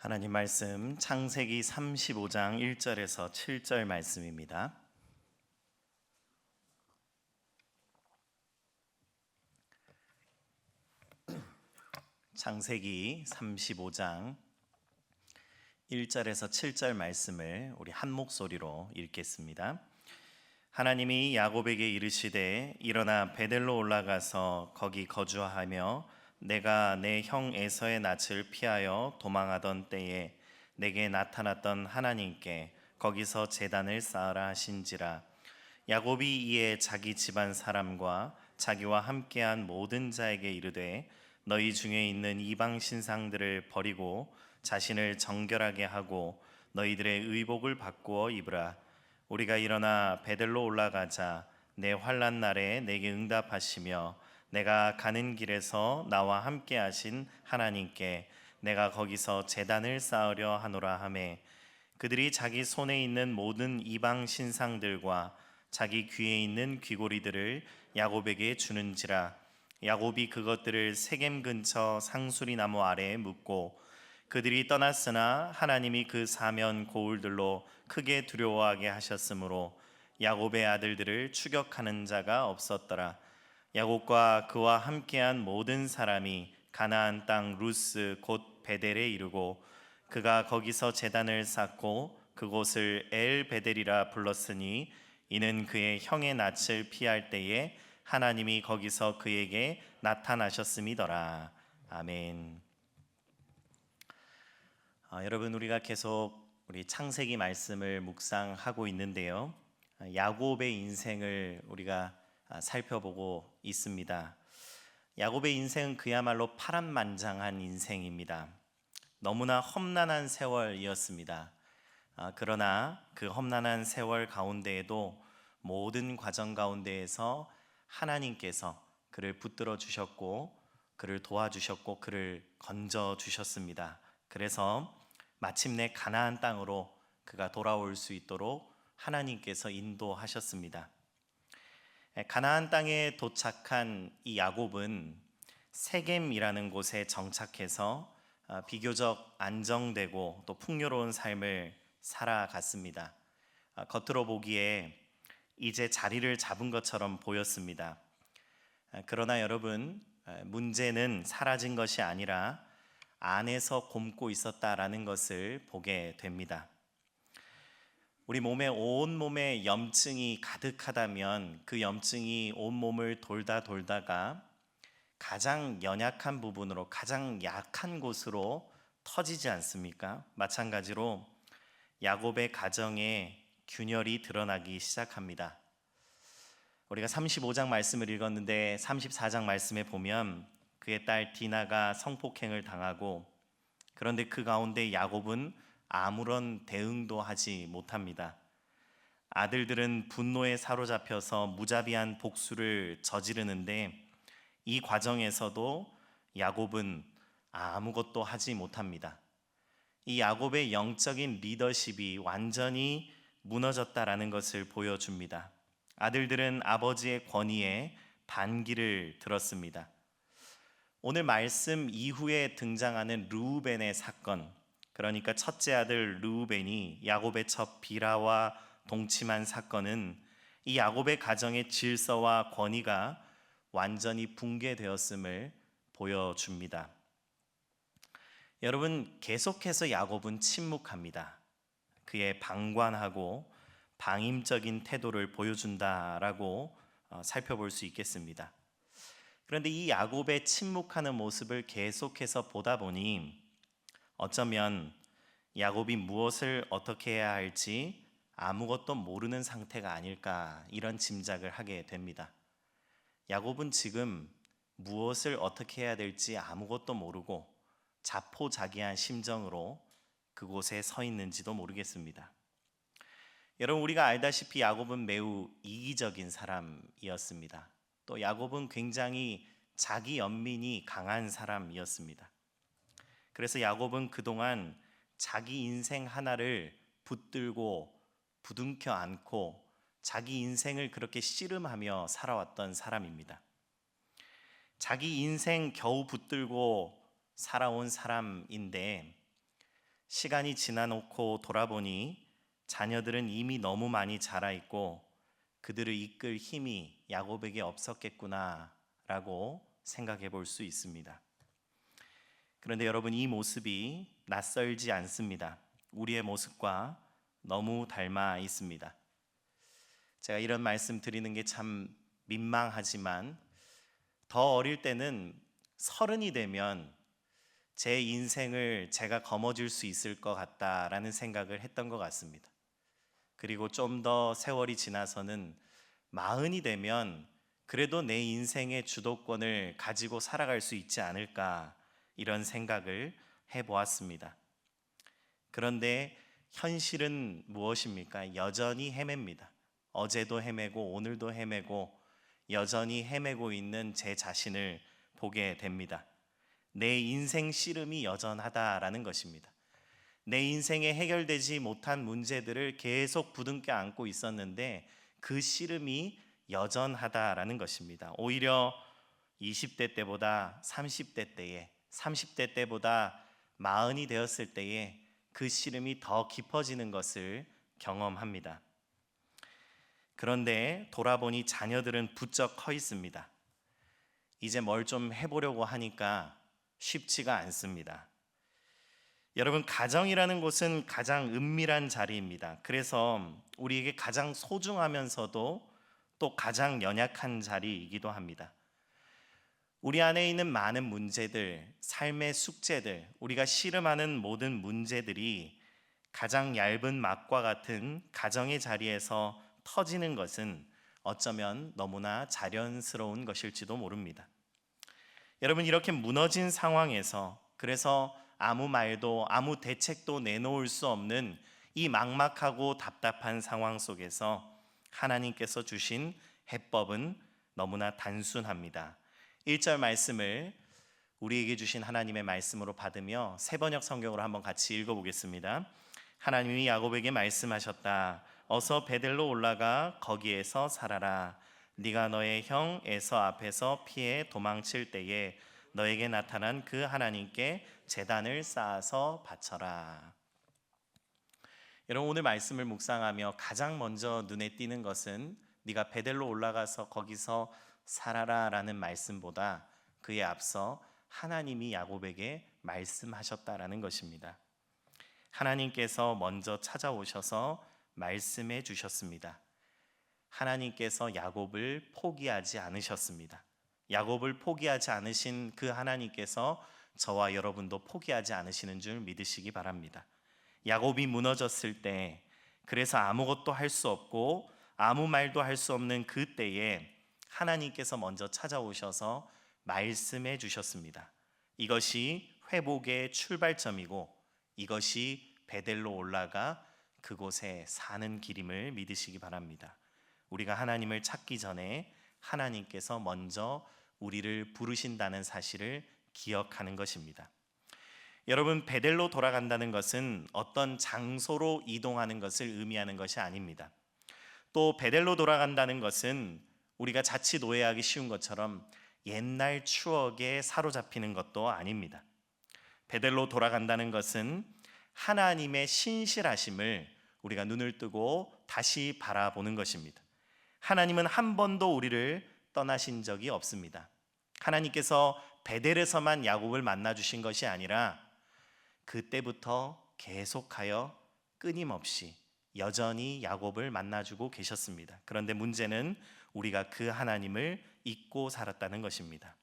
하나님 말씀 창세기 35장 1절에서 7절 말씀입니다. 창세기 35장 1절에서 7절 말씀을 우리 한 목소리로 읽겠습니다. 하나님이 야곱에게 이르시되 일어나 베델로 올라가서 거기 거주하며 내가 내 형 에서의 낯을 피하여 도망하던 때에 내게 나타났던 하나님께 거기서 제단을 쌓으라 하신지라. 야곱이 이에 자기 집안 사람과 자기와 함께한 모든 자에게 이르되 너희 중에 있는 이방 신상들을 버리고 자신을 정결하게 하고 너희들의 의복을 바꾸어 입으라. 우리가 일어나 베델로 올라가자. 내 환난 날에 내게 응답하시며 내가 가는 길에서 나와 함께 하신 하나님께 내가 거기서 제단을 쌓으려 하노라 하매, 그들이 자기 손에 있는 모든 이방 신상들과 자기 귀에 있는 귀고리들을 야곱에게 주는지라. 야곱이 그것들을 세겜 근처 상수리 나무 아래에 묻고, 그들이 떠났으나 하나님이 그 사면 고울들로 크게 두려워하게 하셨으므로 야곱의 아들들을 추격하는 자가 없었더라. 야곱과 그와 함께한 모든 사람이 가나안 땅 루스 곧 베델에 이르고 그가 거기서 제단을 쌓고 그곳을 엘 베델이라 불렀으니 이는 그의 형의 낯을 피할 때에 하나님이 거기서 그에게 나타나셨음이더라. 아멘. 여러분, 우리가 계속 우리 창세기 말씀을 묵상하고 있는데요, 야곱의 인생을 우리가 살펴보고 있습니다. 야곱의 인생은 그야말로 파란만장한 인생입니다. 너무나 험난한 세월이었습니다. 그러나 그 험난한 세월 가운데에도 모든 과정 가운데에서 하나님께서 그를 붙들어 주셨고 그를 도와주셨고 그를 건져 주셨습니다. 그래서 마침내 가나안 땅으로 그가 돌아올 수 있도록 하나님께서 인도하셨습니다. 가나안 땅에 도착한 이 야곱은 세겜이라는 곳에 정착해서 비교적 안정되고 또 풍요로운 삶을 살아갔습니다. 겉으로 보기에 이제 자리를 잡은 것처럼 보였습니다. 그러나 여러분, 문제는 사라진 것이 아니라 안에서 곪고 있었다라는 것을 보게 됩니다. 우리 몸에 온몸에 염증이 가득하다면 그 염증이 온몸을 돌다가 가장 연약한 부분으로, 가장 약한 곳으로 터지지 않습니까? 마찬가지로 야곱의 가정에 균열이 드러나기 시작합니다. 우리가 35장 말씀을 읽었는데 34장 말씀에 보면 그의 딸 디나가 성폭행을 당하고, 그런데 그 가운데 야곱은 아무런 대응도 하지 못합니다. 아들들은 분노에 사로잡혀서 무자비한 복수를 저지르는데 이 과정에서도 야곱은 아무것도 하지 못합니다. 이 야곱의 영적인 리더십이 완전히 무너졌다라는 것을 보여줍니다. 아들들은 아버지의 권위에 반기를 들었습니다. 오늘 말씀 이후에 등장하는 르우벤의 사건, 그러니까 첫째 아들 르우벤이 야곱의 첩 비라와 동침한 사건은 이 야곱의 가정의 질서와 권위가 완전히 붕괴되었음을 보여줍니다. 여러분, 계속해서 야곱은 침묵합니다. 그의 방관하고 방임적인 태도를 보여준다라고 살펴볼 수 있겠습니다. 그런데 이 야곱의 침묵하는 모습을 계속해서 보다 보니 어쩌면 야곱이 무엇을 어떻게 해야 할지 아무것도 모르는 상태가 아닐까, 이런 짐작을 하게 됩니다. 야곱은 지금 무엇을 어떻게 해야 될지 아무것도 모르고 자포자기한 심정으로 그곳에 서 있는지도 모르겠습니다. 여러분, 우리가 알다시피 야곱은 매우 이기적인 사람이었습니다. 또 야곱은 굉장히 자기 연민이 강한 사람이었습니다. 그래서 야곱은 그동안 자기 인생 하나를 붙들고 부둥켜 안고 자기 인생을 그렇게 씨름하며 살아왔던 사람입니다. 자기 인생 겨우 붙들고 살아온 사람인데 시간이 지나놓고 돌아보니 자녀들은 이미 너무 많이 자라 있고 그들을 이끌 힘이 야곱에게 없었겠구나라고 생각해 볼 수 있습니다. 그런데 여러분, 이 모습이 낯설지 않습니다. 우리의 모습과 너무 닮아 있습니다. 제가 이런 말씀 드리는 게 참 민망하지만 더 어릴 때는 30이 되면 제 인생을 제가 거머쥘 수 있을 것 같다라는 생각을 했던 것 같습니다. 그리고 좀 더 세월이 지나서는 40이 되면 그래도 내 인생의 주도권을 가지고 살아갈 수 있지 않을까, 이런 생각을 해보았습니다. 그런데 현실은 무엇입니까? 여전히 헤맵니다. 어제도 헤매고 오늘도 헤매고 여전히 헤매고 있는 제 자신을 보게 됩니다. 내 인생 씨름이 여전하다라는 것입니다. 내 인생에 해결되지 못한 문제들을 계속 부둥켜 안고 있었는데 그 씨름이 여전하다라는 것입니다. 오히려 20대 때보다 30대 때에, 30대 때보다 40이 되었을 때에 그 씨름이 더 깊어지는 것을 경험합니다. 그런데 돌아보니 자녀들은 부쩍 커 있습니다. 이제 뭘 좀 해보려고 하니까 쉽지가 않습니다. 여러분, 가정이라는 곳은 가장 은밀한 자리입니다. 그래서 우리에게 가장 소중하면서도 또 가장 연약한 자리이기도 합니다. 우리 안에 있는 많은 문제들, 삶의 숙제들, 우리가 씨름하는 모든 문제들이 가장 얇은 막과 같은 가정의 자리에서 터지는 것은 어쩌면 너무나 자연스러운 것일지도 모릅니다. 여러분, 이렇게 무너진 상황에서, 그래서 아무 말도 아무 대책도 내놓을 수 없는 이 막막하고 답답한 상황 속에서 하나님께서 주신 해법은 너무나 단순합니다. 1절 말씀을 우리에게 주신 하나님의 말씀으로 받으며 새번역 성경으로 한번 같이 읽어보겠습니다. 하나님이 야곱에게 말씀하셨다. 어서 베델로 올라가 거기에서 살아라. 네가 너의 형 에서 앞에서 피해 도망칠 때에 너에게 나타난 그 하나님께 제단을 쌓아서 바쳐라. 여러분, 오늘 말씀을 묵상하며 가장 먼저 눈에 띄는 것은 네가 베델로 올라가서 거기서 살아라 라는 말씀보다 그에 앞서 하나님이 야곱에게 말씀하셨다라는 것입니다. 하나님께서 먼저 찾아오셔서 말씀해 주셨습니다. 하나님께서 야곱을 포기하지 않으셨습니다. 야곱을 포기하지 않으신 그 하나님께서 저와 여러분도 포기하지 않으시는 줄 믿으시기 바랍니다. 야곱이 무너졌을 때, 그래서 아무것도 할 수 없고 아무 말도 할 수 없는 그 때에 하나님께서 먼저 찾아오셔서 말씀해 주셨습니다. 이것이 회복의 출발점이고 이것이 베델로 올라가 그곳에 사는 길임을 믿으시기 바랍니다. 우리가 하나님을 찾기 전에 하나님께서 먼저 우리를 부르신다는 사실을 기억하는 것입니다. 여러분, 베델로 돌아간다는 것은 어떤 장소로 이동하는 것을 의미하는 것이 아닙니다. 또 베델로 돌아간다는 것은 우리가 자칫 오해하기 쉬운 것처럼 옛날 추억에 사로잡히는 것도 아닙니다. 베델로 돌아간다는 것은 하나님의 신실하심을 우리가 눈을 뜨고 다시 바라보는 것입니다. 하나님은 한 번도 우리를 떠나신 적이 없습니다. 하나님께서 베델에서만 야곱을 만나 주신 것이 아니라 그때부터 계속하여 끊임없이 여전히 야곱을 만나주고 계셨습니다. 그런데 문제는 우리가 그 하나님을 잊고 살았다는 것입니다.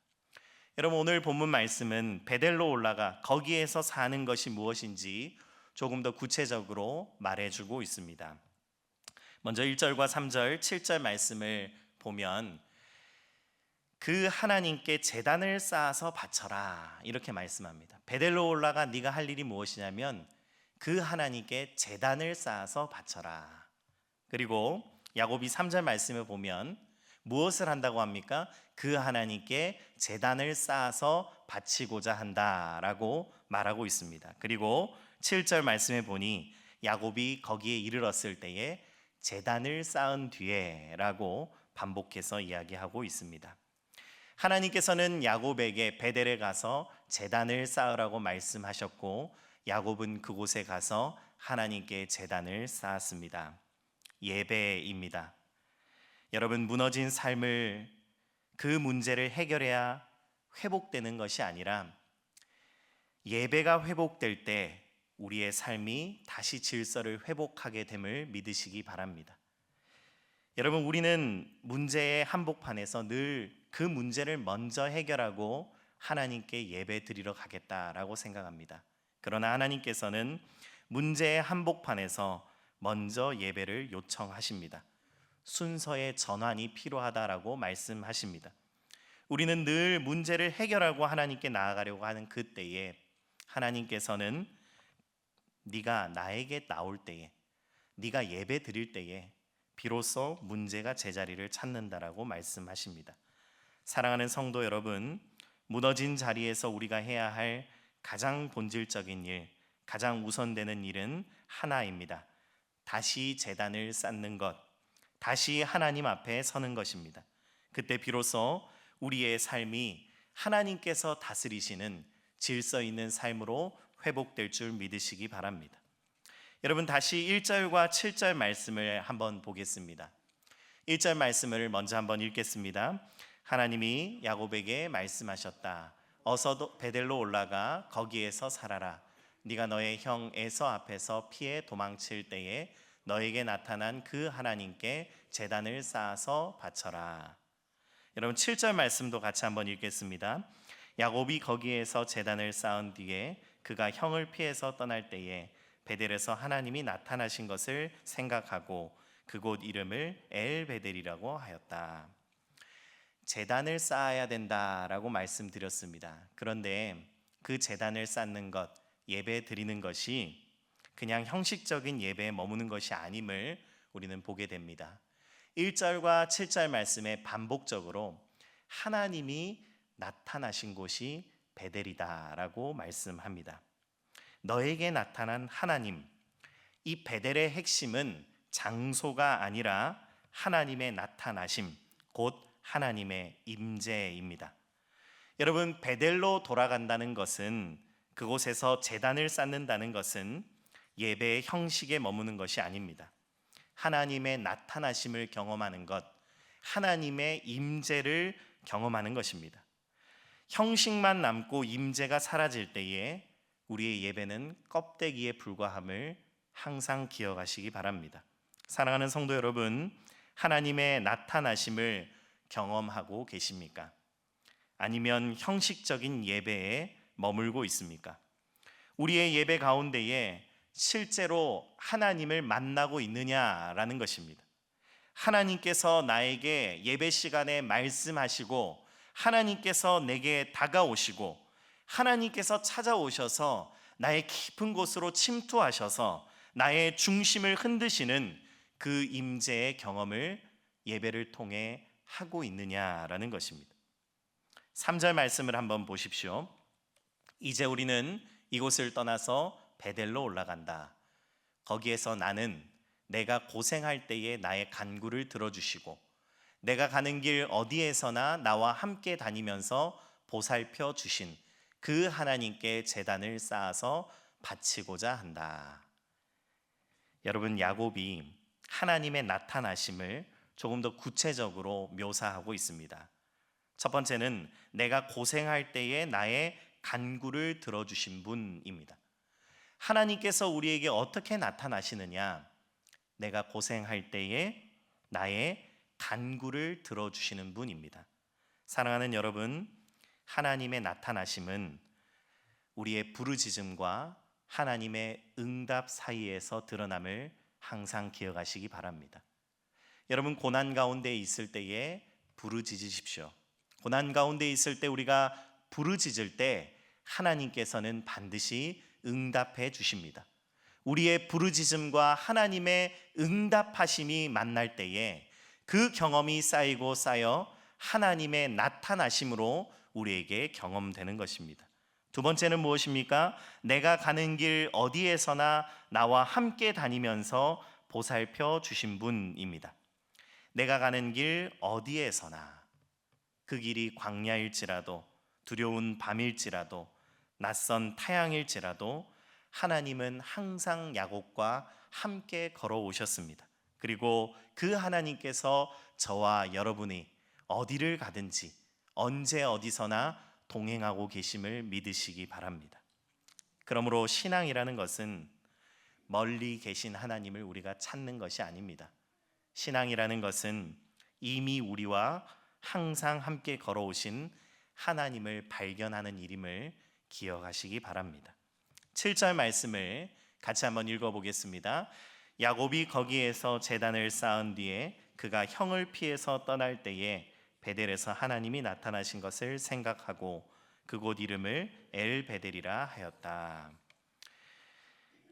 여러분, 오늘 본문 말씀은 베델로 올라가 거기에서 사는 것이 무엇인지 조금 더 구체적으로 말해주고 있습니다. 먼저 1절과 3절, 7절 말씀을 보면 그 하나님께 제단을 쌓아서 바쳐라 이렇게 말씀합니다. 베델로 올라가 네가 할 일이 무엇이냐면 그 하나님께 제단을 쌓아서 바쳐라. 그리고 야곱이 3절 말씀을 보면 무엇을 한다고 합니까? 그 하나님께 제단을 쌓아서 바치고자 한다라고 말하고 있습니다. 그리고 7절 말씀에 보니 야곱이 거기에 이르렀을 때에 제단을 쌓은 뒤에 라고 반복해서 이야기하고 있습니다. 하나님께서는 야곱에게 베델에 가서 제단을 쌓으라고 말씀하셨고 야곱은 그곳에 가서 하나님께 제단을 쌓았습니다. 예배입니다. 여러분, 무너진 삶을, 그 문제를 해결해야 회복되는 것이 아니라 예배가 회복될 때 우리의 삶이 다시 질서를 회복하게 됨을 믿으시기 바랍니다. 여러분, 우리는 문제의 한복판에서 늘 그 문제를 먼저 해결하고 하나님께 예배 드리러 가겠다라고 생각합니다. 그러나 하나님께서는 문제의 한복판에서 먼저 예배를 요청하십니다. 순서의 전환이 필요하다라고 말씀하십니다. 우리는 늘 문제를 해결하고 하나님께 나아가려고 하는 그때에 하나님께서는 네가 나에게 나올 때에, 네가 예배 드릴 때에 비로소 문제가 제자리를 찾는다라고 말씀하십니다. 사랑하는 성도 여러분, 무너진 자리에서 우리가 해야 할 가장 본질적인 일, 가장 우선되는 일은 하나입니다. 다시 제단을 쌓는 것, 다시 하나님 앞에 서는 것입니다. 그때 비로소 우리의 삶이 하나님께서 다스리시는 질서 있는 삶으로 회복될 줄 믿으시기 바랍니다. 여러분, 다시 1절과 7절 말씀을 한번 보겠습니다. 1절 말씀을 먼저 한번 읽겠습니다. 하나님이 야곱에게 말씀하셨다. 어서 베델로 올라가 거기에서 살아라. 네가 너의 형 에서 앞에서 피해 도망칠 때에 너에게 나타난 그 하나님께 제단을 쌓아서 바쳐라. 여러분, 7절 말씀도 같이 한번 읽겠습니다. 야곱이 거기에서 제단을 쌓은 뒤에 그가 형을 피해서 떠날 때에 베델에서 하나님이 나타나신 것을 생각하고 그곳 이름을 엘베델이라고 하였다. 제단을 쌓아야 된다라고 말씀드렸습니다. 그런데 그 제단을 쌓는 것, 예배 드리는 것이 그냥 형식적인 예배에 머무는 것이 아님을 우리는 보게 됩니다. 1절과 7절 말씀에 반복적으로 하나님이 나타나신 곳이 베델이다라고 말씀합니다. 너에게 나타난 하나님, 이 베델의 핵심은 장소가 아니라 하나님의 나타나심, 곧 하나님의 임재입니다. 여러분, 베델로 돌아간다는 것은, 그곳에서 제단을 쌓는다는 것은 예배의 형식에 머무는 것이 아닙니다. 하나님의 나타나심을 경험하는 것, 하나님의 임재를 경험하는 것입니다. 형식만 남고 임재가 사라질 때에 우리의 예배는 껍데기에 불과함을 항상 기억하시기 바랍니다. 사랑하는 성도 여러분, 하나님의 나타나심을 경험하고 계십니까? 아니면 형식적인 예배에 머물고 있습니까? 우리의 예배 가운데에 실제로 하나님을 만나고 있느냐라는 것입니다. 하나님께서 나에게 예배 시간에 말씀하시고, 하나님께서 내게 다가오시고, 하나님께서 찾아오셔서 나의 깊은 곳으로 침투하셔서 나의 중심을 흔드시는 그 임재의 경험을 예배를 통해 하고 있느냐라는 것입니다. 3절 말씀을 한번 보십시오. 이제 우리는 이곳을 떠나서 베델로 올라간다. 거기에서 나는 내가 고생할 때에 나의 간구를 들어주시고 내가 가는 길 어디에서나 나와 함께 다니면서 보살펴 주신 그 하나님께 제단을 쌓아서 바치고자 한다. 여러분, 야곱이 하나님의 나타나심을 조금 더 구체적으로 묘사하고 있습니다. 첫 번째는 내가 고생할 때에 나의 간구를 들어주신 분입니다. 하나님께서 우리에게 어떻게 나타나시느냐? 내가 고생할 때에 나의 간구를 들어주시는 분입니다. 사랑하는 여러분, 하나님의 나타나심은 우리의 부르짖음과 하나님의 응답 사이에서 드러남을 항상 기억하시기 바랍니다. 여러분, 고난 가운데 있을 때에 부르짖으십시오. 고난 가운데 있을 때 우리가 부르짖을 때 하나님께서는 반드시 응답해 주십니다. 우리의 부르짖음과 하나님의 응답하심이 만날 때에 그 경험이 쌓이고 쌓여 하나님의 나타나심으로 우리에게 경험되는 것입니다. 두 번째는 무엇입니까? 내가 가는 길 어디에서나 나와 함께 다니면서 보살펴 주신 분입니다. 내가 가는 길 어디에서나, 그 길이 광야일지라도 두려운 밤일지라도 낯선 타향일지라도 하나님은 항상 야곱과 함께 걸어오셨습니다. 그리고 그 하나님께서 저와 여러분이 어디를 가든지 언제 어디서나 동행하고 계심을 믿으시기 바랍니다. 그러므로 신앙이라는 것은 멀리 계신 하나님을 우리가 찾는 것이 아닙니다. 신앙이라는 것은 이미 우리와 항상 함께 걸어오신 하나님을 발견하는 일임을 기억하시기 바랍니다. 7절 말씀을 같이 한번 읽어보겠습니다. 야곱이 거기에서 제단을 쌓은 뒤에 그가 형을 피해서 떠날 때에 베델에서 하나님이 나타나신 것을 생각하고 그곳 이름을 엘 베델이라 하였다.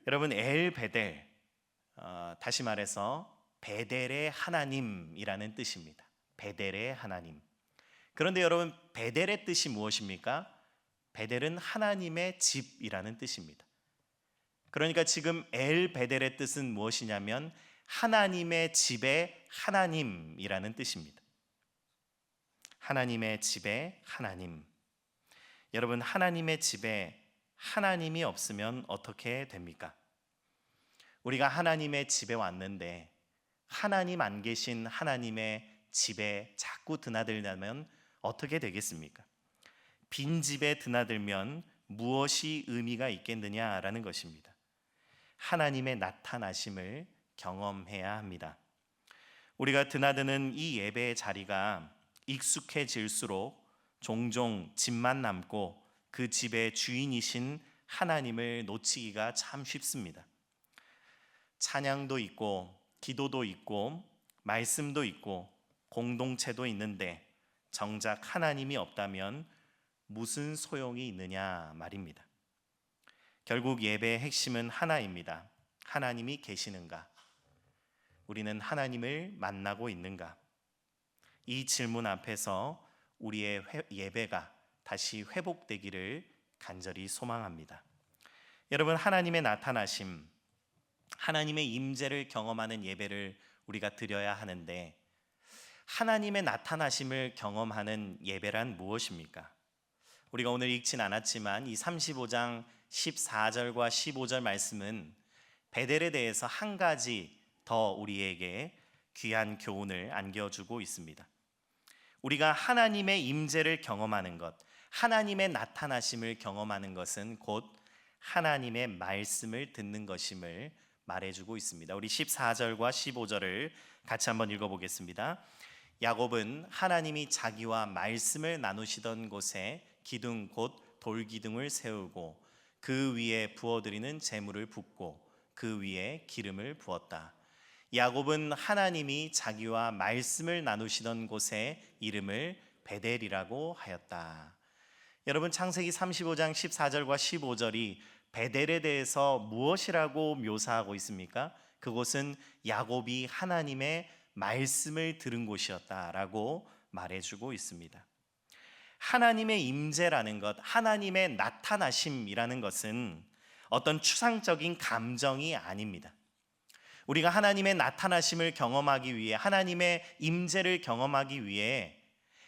여러분, 엘 베델, 다시 말해서 베델의 하나님이라는 뜻입니다. 베델의 하나님. 그런데 여러분, 베델의 뜻이 무엇입니까? 베델은 하나님의 집이라는 뜻입니다. 그러니까 지금 엘 베델의 뜻은 무엇이냐면 하나님의 집의 하나님이라는 뜻입니다. 하나님의 집의 하나님. 여러분, 하나님의 집에 하나님이 없으면 어떻게 됩니까? 우리가 하나님의 집에 왔는데 하나님 안 계신 하나님의 집에 자꾸 드나들려면 어떻게 되겠습니까? 빈 집에 드나들면 무엇이 의미가 있겠느냐라는 것입니다. 하나님의 나타나심을 경험해야 합니다. 우리가 드나드는 이 예배의 자리가 익숙해질수록 종종 집만 남고 그 집의 주인이신 하나님을 놓치기가 참 쉽습니다. 찬양도 있고 기도도 있고 말씀도 있고 공동체도 있는데 정작 하나님이 없다면 무슨 소용이 있느냐 말입니다. 결국 예배의 핵심은 하나입니다. 하나님이 계시는가? 우리는 하나님을 만나고 있는가? 이 질문 앞에서 우리의 예배가 다시 회복되기를 간절히 소망합니다. 여러분, 하나님의 나타나심, 하나님의 임재를 경험하는 예배를 우리가 드려야 하는데 하나님의 나타나심을 경험하는 예배란 무엇입니까? 우리가 오늘 읽진 않았지만 이 35장 14절과 15절 말씀은 베델에 대해서 한 가지 더 우리에게 귀한 교훈을 안겨주고 있습니다. 우리가 하나님의 임재를 경험하는 것, 하나님의 나타나심을 경험하는 것은 곧 하나님의 말씀을 듣는 것임을 말해주고 있습니다. 우리 14절과 15절을 같이 한번 읽어보겠습니다. 야곱은 하나님이 자기와 말씀을 나누시던 곳에 기둥 곧 돌기둥을 세우고 그 위에 부어드리는 제물을 붓고 그 위에 기름을 부었다. 야곱은 하나님이 자기와 말씀을 나누시던 곳에 이름을 베델이라고 하였다. 여러분, 창세기 35장 14절과 15절이 베델에 대해서 무엇이라고 묘사하고 있습니까? 그곳은 야곱이 하나님의 말씀을 들은 곳이었다라고 말해주고 있습니다. 하나님의 임재라는 것, 하나님의 나타나심이라는 것은 어떤 추상적인 감정이 아닙니다. 우리가 하나님의 나타나심을 경험하기 위해, 하나님의 임재를 경험하기 위해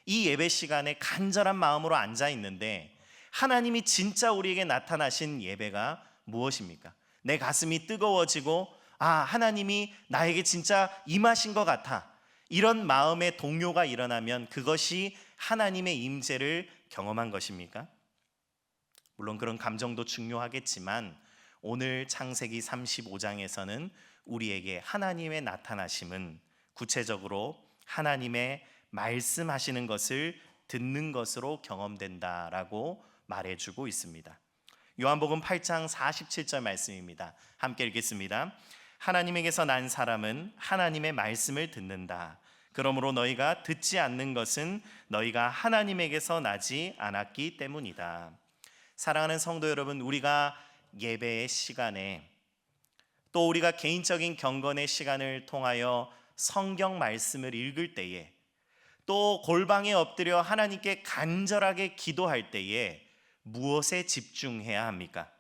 이 예배 시간에 간절한 마음으로 앉아 있는데 하나님이 진짜 우리에게 나타나신 예배가 무엇입니까? 내 가슴이 뜨거워지고 하나님이 나에게 진짜 임하신 것 같아, 이런 마음의 동요가 일어나면 그것이 하나님의 임재를 경험한 것입니까? 물론 그런 감정도 중요하겠지만 오늘 창세기 35장에서는 우리에게 하나님의 나타나심은 구체적으로 하나님의 말씀하시는 것을 듣는 것으로 경험된다라고 말해주고 있습니다. 요한복음 8장 47절 말씀입니다. 함께 읽겠습니다. 하나님에게서 난 사람은 하나님의 말씀을 듣는다. 그러므로 너희가 듣지 않는 것은 너희가 하나님에게서 나지 않았기 때문이다. 사랑하는 성도 여러분, 우리가 예배의 시간에 또 우리가 개인적인 경건의 시간을 통하여 성경 말씀을 읽을 때에 또 골방에 엎드려 하나님께 간절하게 기도할 때에 무엇에 집중해야 합니까?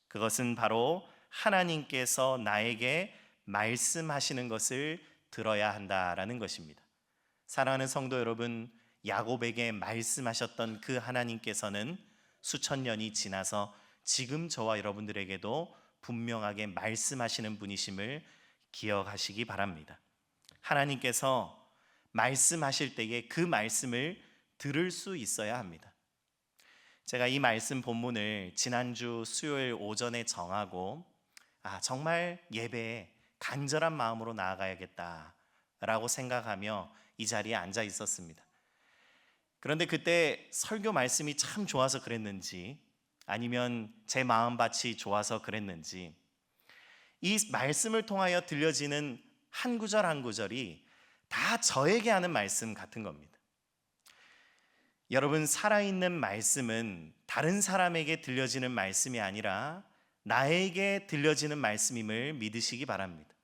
그것은 바로 하나님께서 나에게 말씀하시는 것을 들어야 한다라는 것입니다. 사랑하는 성도 여러분, 야곱에게 말씀하셨던 그 하나님께서는 수천 년이 지나서 지금 저와 여러분들에게도 분명하게 말씀하시는 분이심을 기억하시기 바랍니다. 하나님께서 말씀하실 때에 그 말씀을 들을 수 있어야 합니다. 제가 이 말씀 본문을 지난주 수요일 오전에 정하고 정말 예배에 간절한 마음으로 나아가야겠다라고 생각하며 이 자리에 앉아 있었습니다. 그런데 그때 설교 말씀이 참 좋아서 그랬는지 아니면 제 마음밭이 좋아서 그랬는지 이 말씀을 통하여 들려지는 한 구절 한 구절이 다 저에게 하는 말씀 같은 겁니다. 여러분, 살아있는 말씀은 다른 사람에게 들려지는 말씀이 아니라 나에게 들려지는 말씀임을 믿으시기 바랍니다.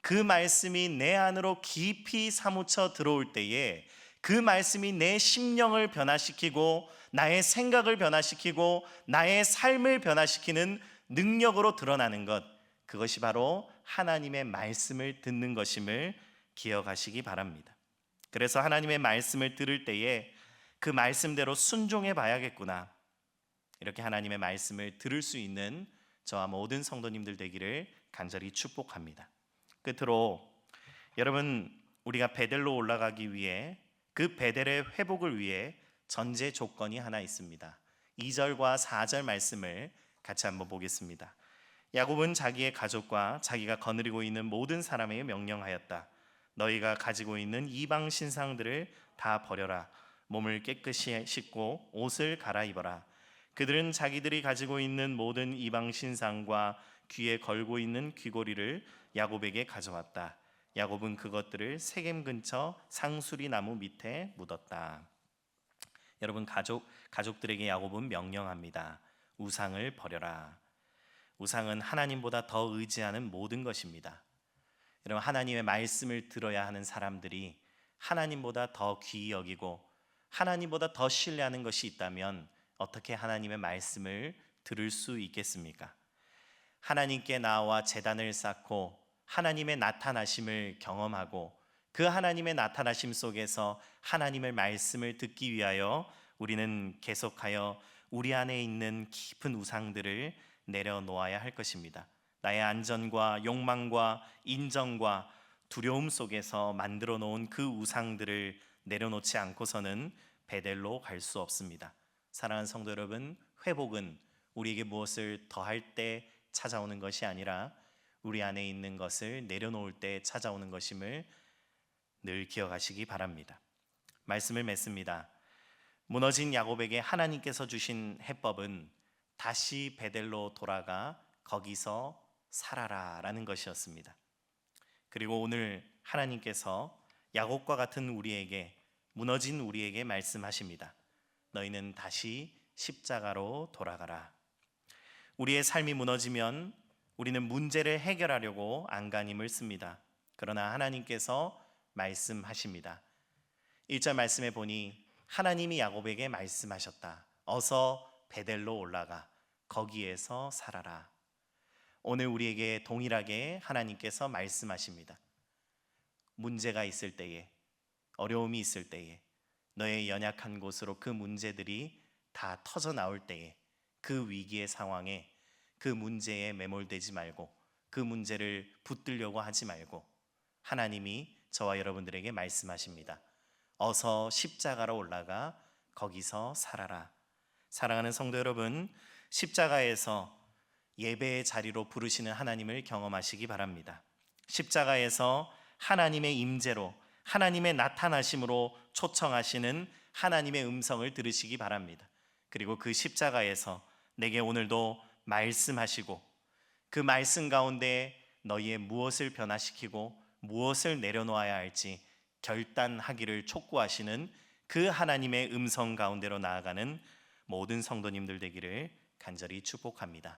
그 말씀이 내 안으로 깊이 사무쳐 들어올 때에 그 말씀이 내 심령을 변화시키고 나의 생각을 변화시키고 나의 삶을 변화시키는 능력으로 드러나는 것, 그것이 바로 하나님의 말씀을 듣는 것임을 기억하시기 바랍니다. 그래서 하나님의 말씀을 들을 때에 그 말씀대로 순종해 봐야겠구나, 이렇게 하나님의 말씀을 들을 수 있는 저와 모든 성도님들 되기를 간절히 축복합니다. 끝으로 여러분, 우리가 베델로 올라가기 위해 그 베델의 회복을 위해 전제 조건이 하나 있습니다. 2절과 4절 말씀을 같이 한번 보겠습니다. 야곱은 자기의 가족과 자기가 거느리고 있는 모든 사람에게 명령하였다. 너희가 가지고 있는 이방 신상들을 다 버려라. 몸을 깨끗이 씻고 옷을 갈아입어라. 그들은 자기들이 가지고 있는 모든 이방 신상과 귀에 걸고 있는 귀고리를 야곱에게 가져왔다. 야곱은 그것들을 세겜 근처 상수리 나무 밑에 묻었다. 여러분, 가족들에게 야곱은 명령합니다. 우상을 버려라. 우상은 하나님보다 더 의지하는 모든 것입니다. 여러분, 하나님의 말씀을 들어야 하는 사람들이 하나님보다 더 귀히 여기고 하나님보다 더 신뢰하는 것이 있다면 어떻게 하나님의 말씀을 들을 수 있겠습니까? 하나님께 나와 제단을 쌓고 하나님의 나타나심을 경험하고 그 하나님의 나타나심 속에서 하나님의 말씀을 듣기 위하여 우리는 계속하여 우리 안에 있는 깊은 우상들을 내려놓아야 할 것입니다. 나의 안전과 욕망과 인정과 두려움 속에서 만들어 놓은 그 우상들을 내려놓지 않고서는 베델로 갈 수 없습니다. 사랑하는 성도 여러분, 회복은 우리에게 무엇을 더할 때 찾아오는 것이 아니라 우리 안에 있는 것을 내려놓을 때 찾아오는 것임을 늘 기억하시기 바랍니다. 말씀을 맺습니다. 무너진 야곱에게 하나님께서 주신 해법은 다시 베델로 돌아가 거기서 살아라 라는 것이었습니다. 그리고 오늘 하나님께서 야곱과 같은 우리에게, 무너진 우리에게 말씀하십니다. 너희는 다시 십자가로 돌아가라. 우리의 삶이 무너지면 우리는 문제를 해결하려고 안간힘을 씁니다. 그러나 하나님께서 말씀하십니다. 1절 말씀에 보니 하나님이 야곱에게 말씀하셨다. 어서 베델로 올라가 거기에서 살아라. 오늘 우리에게 동일하게 하나님께서 말씀하십니다. 문제가 있을 때에, 어려움이 있을 때에, 너의 연약한 곳으로 그 문제들이 다 터져 나올 때에, 그 위기의 상황에 그 문제에 매몰되지 말고 그 문제를 붙들려고 하지 말고 하나님이 저와 여러분들에게 말씀하십니다. 어서 십자가로 올라가 거기서 살아라. 사랑하는 성도 여러분, 십자가에서 예배의 자리로 부르시는 하나님을 경험하시기 바랍니다. 십자가에서 하나님의 임재로, 하나님의 나타나심으로 초청하시는 하나님의 음성을 들으시기 바랍니다. 그리고 그 십자가에서 내게 오늘도 말씀하시고 그 말씀 가운데 너희의 무엇을 변화시키고 무엇을 내려놓아야 할지 결단하기를 촉구하시는 그 하나님의 음성 가운데로 나아가는 모든 성도님들 되기를 간절히 축복합니다.